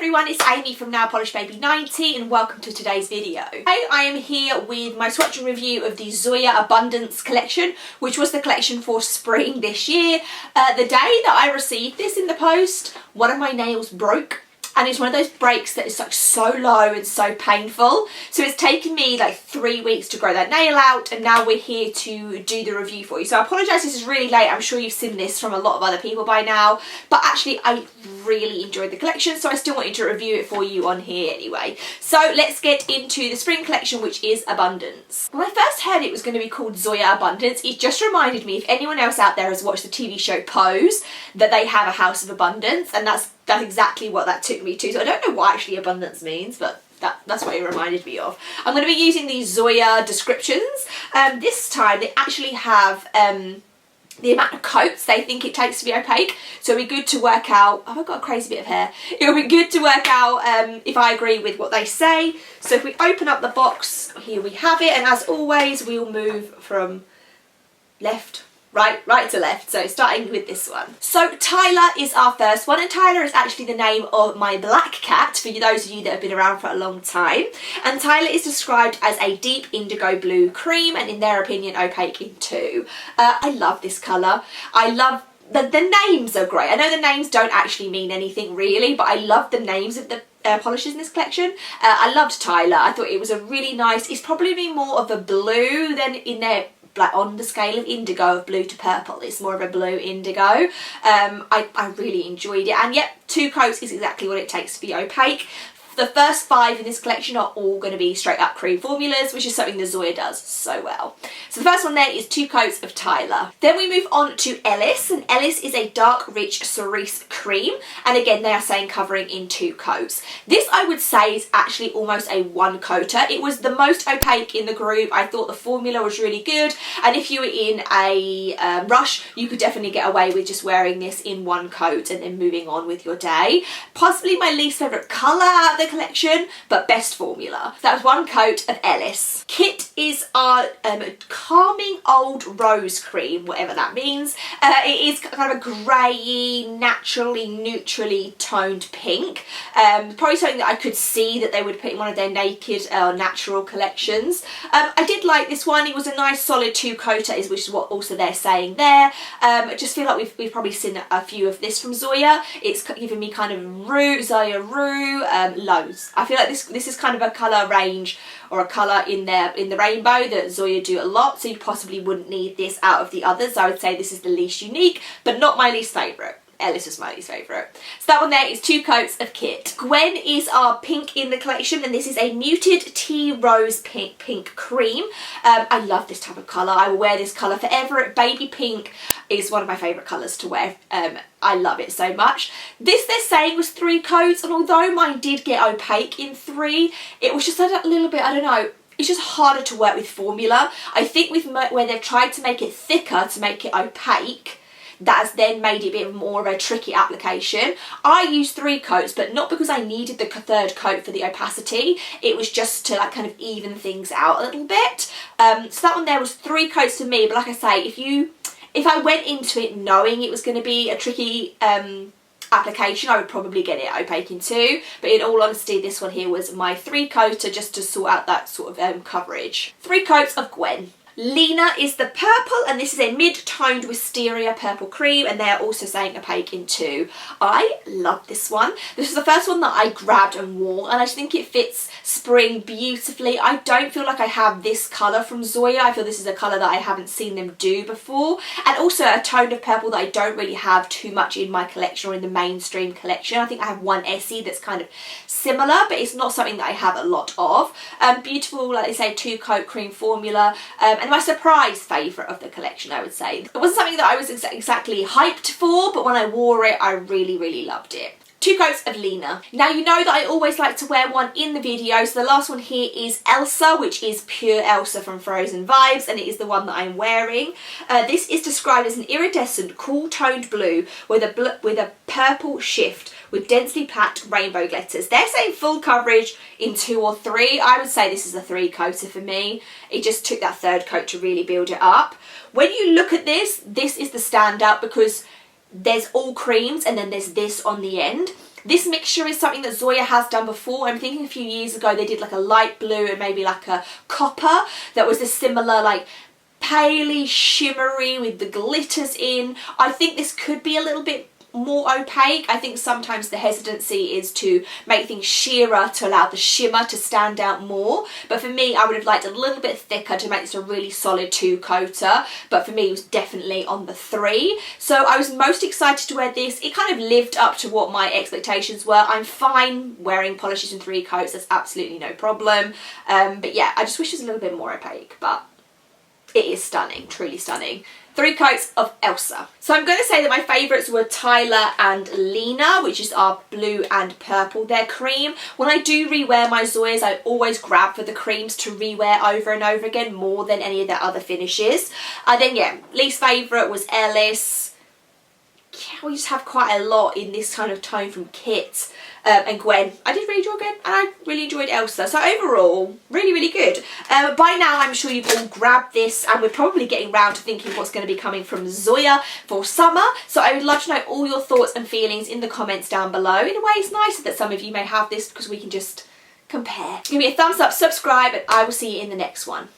everyone, it's Amy from Nailpolish Baby 90 and welcome to today's video. Today I am here with my swatch and review of the Zoya Abundance collection, which was the collection for spring this year. The day that I received this in the post, one of my nails broke. And it's one of those breaks that is like so low and so painful. So it's taken me like 3 weeks to grow that nail out, and now we're here to do the review for you. So I apologise, this is really late. I'm sure you've seen this from a lot of other people by now. But actually I really enjoyed the collection, so I still wanted to review it for you on here anyway. So let's get into the spring collection, which is Abundance. When I first heard it was going to be called Zoya Abundance, it just reminded me, if anyone else out there has watched the TV show Pose, that they have a house of abundance, and that's exactly what that took me to. So I don't know what actually abundance means, but that's what it reminded me of. I'm going to be using these Zoya descriptions. This time they actually have the amount of coats they think it takes to be opaque, so it'll be good to work out. Oh, I've got a crazy bit of hair. It'll be good to work out if I agree with what they say. So if we open up the box, here we have it, and as always we'll move from right to left, so starting with this one. So Tyler is our first one, and Tyler is actually the name of my black cat, for those of you that have been around for a long time. And Tyler is described as a deep indigo blue cream, and in their opinion opaque in 2. I love this colour. I love the names are great. I know the names don't actually mean anything really, but I love the names of the polishes in this collection. I loved Tyler. I thought it was a really nice, it's probably more of a blue than in their, like on the scale of indigo, of blue to purple, it's more of a blue indigo. I really enjoyed it, and yep, 2 coats is exactly what it takes to be opaque. The first 5 in this collection are all going to be straight up cream formulas, which is something that Zoya does so well. So the first one there is 2 coats of Tyler. Then we move on to Ellis, and Ellis is a dark rich cerise cream, and again they are saying covering in 2 coats. This I would say is actually almost a 1 coater. It was the most opaque in the group. I thought the formula was really good, and if you were in a rush you could definitely get away with just wearing this in 1 coat and then moving on with your day. Possibly my least favourite colour out of the collection, but best formula. So that was 1 coat of Ellis. Kit is our calming old rose cream, whatever that means. It is kind of a grey, naturally, neutrally toned pink. Probably something that I could see that they would put in one of their naked natural collections. I did like this one. It was a nice solid 2 coater, which is what also they're saying there. I just feel like we've probably seen a few of this from Zoya. It's giving me kind of Zoya Rue, loads. I feel like this is kind of a colour range or a colour in the rainbow that Zoya do a lot, so you possibly wouldn't need this out of the others. I would say this is the least unique, but not my least favourite. Ellis is my least favourite. So that one there is 2 coats of Kit. Gwen is our pink in the collection, and this is a muted tea rose pink cream. I love this type of colour. I will wear this colour forever. Baby pink is one of my favourite colours to wear. I love it so much. This they're saying was 3 coats, and although mine did get opaque in 3, it was just a little bit, I don't know, it's just harder to work with formula. I think with where they've tried to make it thicker to make it opaque, that has then made it a bit more of a tricky application. I used 3 coats, but not because I needed the 3rd coat for the opacity. It was just to like kind of even things out a little bit. So that one there was 3 coats to me, but like I say, if I went into it knowing it was going to be a tricky application, I would probably get it opaque in 2, but in all honesty this one here was my 3 coater just to sort out that sort of coverage. 3 coats of Gwen. Lena is the purple, and this is a mid-toned wisteria purple cream, and they're also saying opaque in 2. I love this one. This is the first one that I grabbed and wore, and I just think it fits spring beautifully. I don't feel like I have this colour from Zoya. I feel this is a colour that I haven't seen them do before, and also a tone of purple that I don't really have too much in my collection or in the mainstream collection. I think I have one Essie that's kind of similar, but it's not something that I have a lot of. Beautiful, like they say, 2 coat cream formula, and my surprise favourite of the collection, I would say. It wasn't something that I was exactly hyped for, but when I wore it I really loved it. 2 coats of Lena. Now you know that I always like to wear one in the video, so the last one here is Elsa, which is pure Elsa from Frozen Vibes, and it is the one that I'm wearing. This is described as an iridescent cool toned blue with a purple shift with densely packed rainbow glitters. They're saying full coverage in 2 or 3. I would say this is a 3 coater for me. It just took that 3rd coat to really build it up. When you look at this is the standout because there's all creams and then there's this on the end. This mixture is something that Zoya has done before. I'm thinking a few years ago they did like a light blue and maybe like a copper that was a similar like paley shimmery with the glitters in. I think this could be a little bit more opaque. I think sometimes the hesitancy is to make things sheerer to allow the shimmer to stand out more, but for me I would have liked a little bit thicker to make this a really solid 2-coater, but for me it was definitely on the 3. So I was most excited to wear this. It kind of lived up to what my expectations were. I'm fine wearing polishes in 3 coats, that's absolutely no problem, but yeah, I just wish it was a little bit more opaque, but it is stunning, truly stunning. 3 coats of Elsa. So I'm going to say that my favourites were Tyler and Lena, which is our blue and purple. They're cream. When I do rewear my Zoyas, I always grab for the creams to rewear over and over again more than any of their other finishes. And then yeah, least favourite was Ellis. Yeah, we just have quite a lot in this kind of tone from Kit. And Gwen. I did really enjoy Gwen and I really enjoyed Elsa. So overall, really, really good. By now I'm sure you've all grabbed this and we're probably getting round to thinking what's going to be coming from Zoya for summer. So I would love to know all your thoughts and feelings in the comments down below. In a way, it's nicer that some of you may have this because we can just compare. Give me a thumbs up, subscribe, and I will see you in the next one.